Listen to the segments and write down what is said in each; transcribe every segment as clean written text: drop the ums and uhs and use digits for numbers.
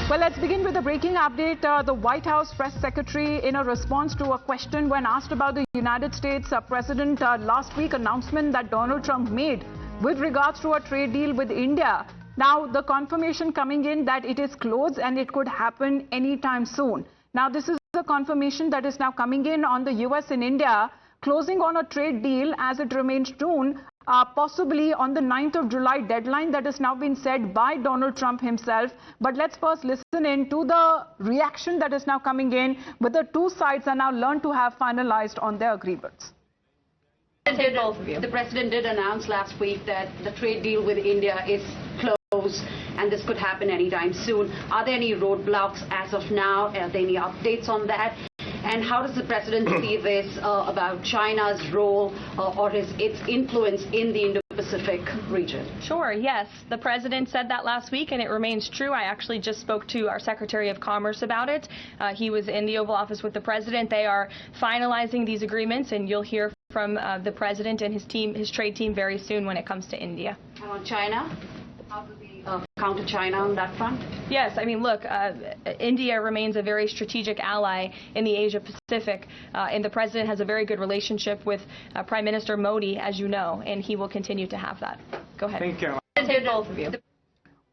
Well, let's begin with a breaking update. The White House press secretary, in a response to a question when asked about the United States President last week announcement that Donald Trump made with regards to a trade deal with India. Now, the confirmation coming in that it is closed and it could happen anytime soon. Now, this is the confirmation that is now coming in on the US and India closing on a trade deal as it remains June. Possibly on the 9th of July deadline that has now been set by Donald Trump himself. But let's first listen in to the reaction that is now coming in with the two sides are now learned to have finalized on their agreements. The president did announce last week that the trade deal with India is closed and this could happen anytime soon. Are there any roadblocks as of now? Are there any updates on that? And how does the president see this about China's role or its influence in the Indo-Pacific region? Sure, yes. The president said that last week, and it remains true. I actually just spoke to our Secretary of Commerce about it. He was in the Oval Office with the president. They are finalizing these agreements, and you'll hear from the president and his team, his trade team, very soon when it comes to India. And on China? How do we counter China on that front? Yes, I mean, look, India remains a very strategic ally in the Asia-Pacific, and the president has a very good relationship with Prime Minister Modi, as you know, and he will continue to have that. Go ahead. Thank you. Both of you.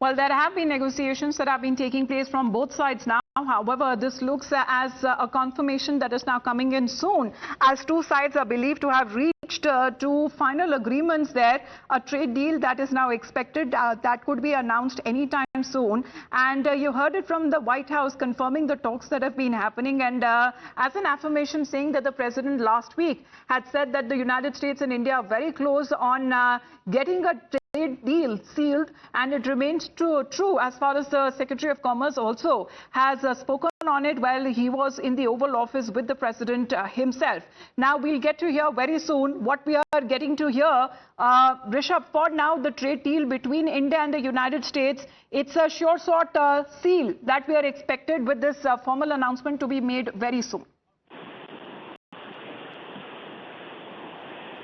Well, there have been negotiations that have been taking place from both sides now. However, this looks as a confirmation that is now coming in soon, as two sides are believed to have reached to final agreements there, a trade deal that is now expected that could be announced anytime soon. And you heard it from the White House confirming the talks that have been happening, and as an affirmation saying that the president last week had said that the United States and India are very close on getting a trade deal sealed, and it remains true as far as the Secretary of Commerce also has spoken on it while he was in the Oval Office with the president himself. Now we'll get to hear very soon what we are getting to hear. Rishabh, for now the trade deal between India and the United States, it's a sure sort seal that we are expected with this formal announcement to be made very soon.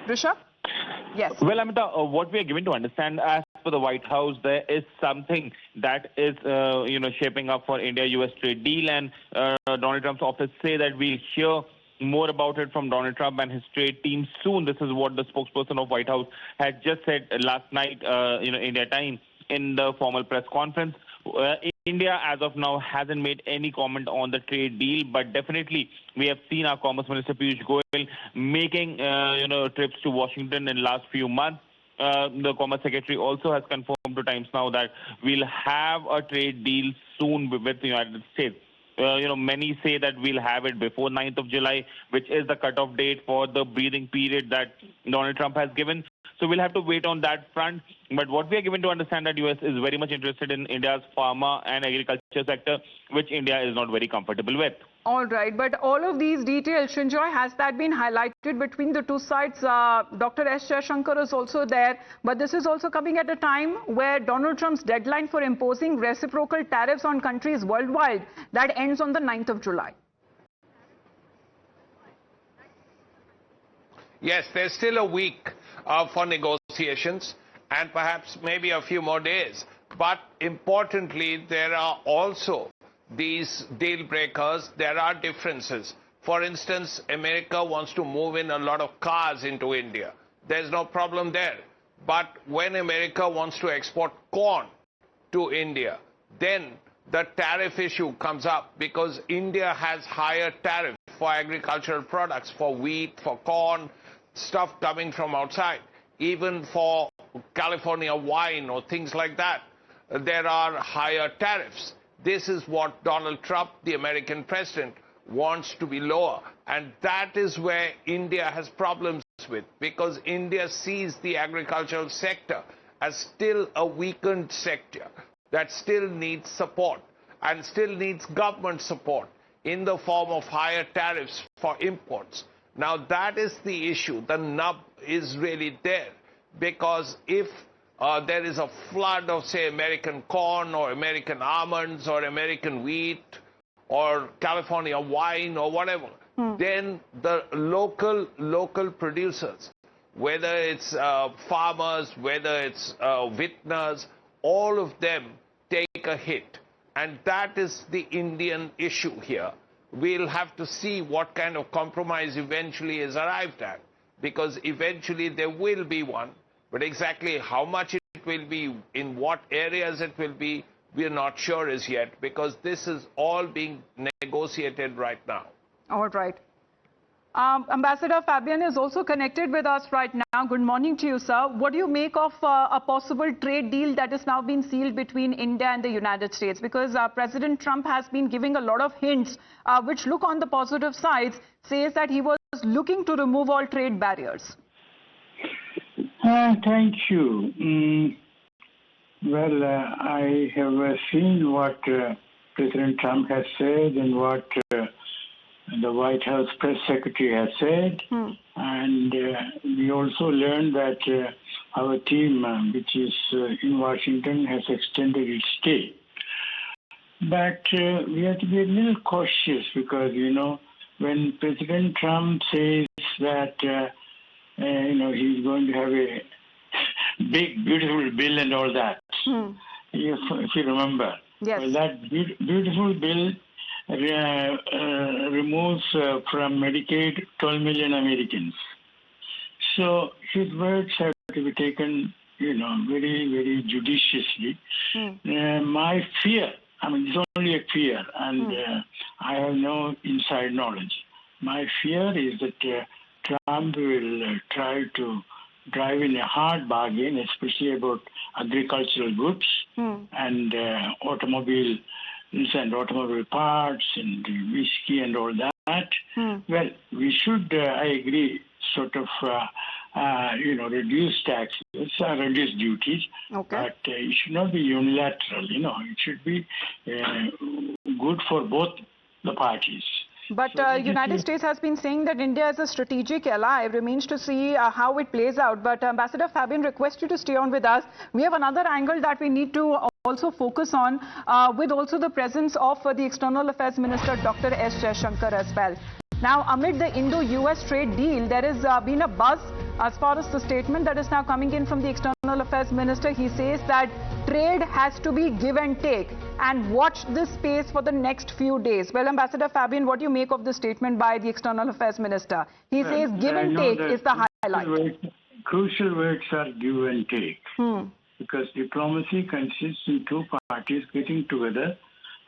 Rishabh? Yes. Well, Amita, what we are given to understand as per the White House, there is something that is, shaping up for India-US trade deal, and Donald Trump's office say that we'll hear more about it from Donald Trump and his trade team soon. This is what the spokesperson of White House had just said last night, India time, in the formal press conference. India, as of now, hasn't made any comment on the trade deal, but definitely we have seen our Commerce Minister Piyush Goyal making, trips to Washington in the last few months. The Commerce Secretary also has confirmed to Times Now that we'll have a trade deal soon with the United States. Many say that we'll have it before 9th of July, which is the cutoff date for the breathing period that Donald Trump has given. So we'll have to wait on that front. But what we are given to understand that U.S. is very much interested in India's pharma and agriculture sector, which India is not very comfortable with. All right, but all of these details, Shinjoy, has that been highlighted between the two sides? Dr. S. Jaishankar is also there, but this is also coming at a time where Donald Trump's deadline for imposing reciprocal tariffs on countries worldwide, that ends on the 9th of July. Yes, there's still a week for negotiations and perhaps maybe a few more days. But importantly, there are also these deal breakers. There are differences. For instance, America wants to move in a lot of cars into India. There's no problem there. But when America wants to export corn to India, then the tariff issue comes up because India has higher tariff for agricultural products, for wheat, for corn, stuff coming from outside. Even for California wine or things like that, there are higher tariffs. This is what Donald Trump, the American president, wants to be lower. And that is where India has problems with, because India sees the agricultural sector as still a weakened sector that still needs support and still needs government support in the form of higher tariffs for imports. Now, that is the issue. The nub is really there, because if there is a flood of, say, American corn or American almonds or American wheat or California wine or whatever, then the local producers, whether it's farmers, whether it's vintners, all of them take a hit. And that is the Indian issue here. We'll have to see what kind of compromise eventually is arrived at, because eventually there will be one, but exactly how much it will be, in what areas it will be, we're not sure as yet, because this is all being negotiated right now. All right. Ambassador Fabian is also connected with us right now. Good morning to you, sir. What do you make of a possible trade deal that has now been sealed between India and the United States? Because President Trump has been giving a lot of hints, which look on the positive sides, says that he was looking to remove all trade barriers. Thank you. Well, I have seen what President Trump has said and what the White House press secretary has said. And we also learned that our team, which is in Washington, has extended its stay. But we have to be a little cautious because, you know, when President Trump says that, he's going to have a big, beautiful bill and all that, if you remember. Yes. Well, that beautiful bill removes from Medicaid 12 million Americans. So his words have to be taken, very, very judiciously. My fear, it's only a fear, and I have no inside knowledge. My fear is that Trump will try to drive in a hard bargain, especially about agricultural goods and automobiles and automobile parts and whiskey and all that. Well, we should, I agree, sort of, reduce taxes, reduce duties, but it should not be unilateral, it should be good for both the parties. But United States has been saying that India is a strategic ally. Remains to see how it plays out. But Ambassador Fabian, request you to stay on with us. We have another angle that we need to also focus on, with also the presence of the External Affairs Minister, Dr. S. Jaishankar as well. Now, amid the Indo-US trade deal, there has been a buzz as far as the statement that is now coming in from the External Affairs Minister. He says that trade has to be give and take, and watch this space for the next few days. Well, Ambassador Fabian, what do you make of the statement by the External Affairs Minister? He says give and take is the highlight. Crucial words are give and take. Because diplomacy consists in two parties getting together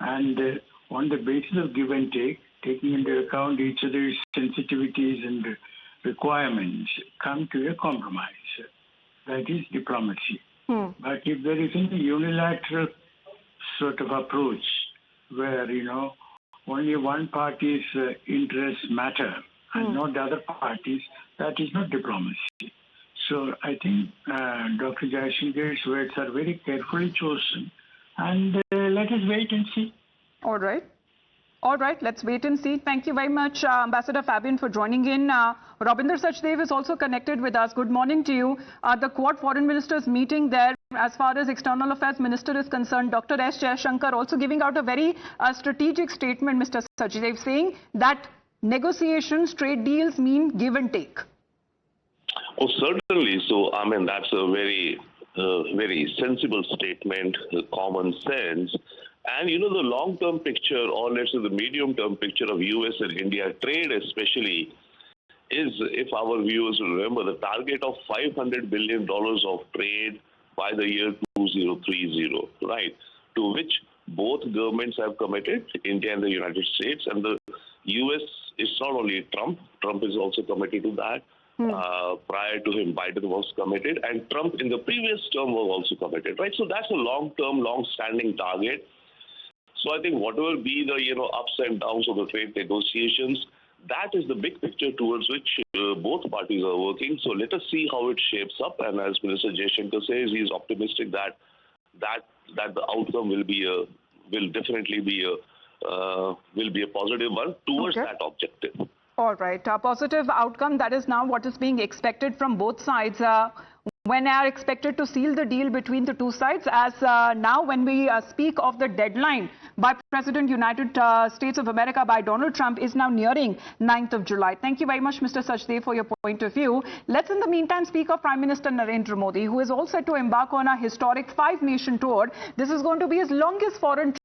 and on the basis of give and take, taking into account each other's sensitivities and requirements, come to a compromise. That is diplomacy. But if there is any unilateral sort of approach where, only one party's interests matter and not the other parties, that is not diplomacy. So I think Dr. Jaishankar's words are very carefully chosen, and let us wait and see. All right. All right, let's wait and see. Thank you very much, Ambassador Fabian, for joining in. Rabinder Sachdev is also connected with us. Good morning to you. The Quad Foreign Ministers meeting there, as far as External Affairs Minister is concerned, Dr. S. Jaishankar also giving out a very strategic statement, Mr. Sachdev, saying that negotiations, trade deals mean give and take. Oh, certainly. So, that's a very, very sensible statement, common sense. And, the long-term picture, or let's say the medium-term picture of U.S. and India trade especially, is, if our viewers remember, the target of $500 billion of trade by the year 2030, right? To which both governments have committed, India and the United States. And the U.S. is not only Trump is also committed to that. Prior to him, Biden was committed, and Trump in the previous term was also committed, right? So that's a long-term, long-standing target. So I think whatever be the, ups and downs of the trade negotiations, that is the big picture towards which both parties are working. So let us see how it shapes up. And as Minister Jaishankar says, he is optimistic that the outcome will definitely be a positive one towards that objective. All right. A positive outcome, that is now what is being expected from both sides. When are expected to seal the deal between the two sides? As now when we speak of the deadline by President United States of America, by Donald Trump, is now nearing 9th of July. Thank you very much, Mr. Sachdev, for your point of view. Let's in the meantime speak of Prime Minister Narendra Modi, who is all set to embark on a historic 5-nation tour. This is going to be his longest foreign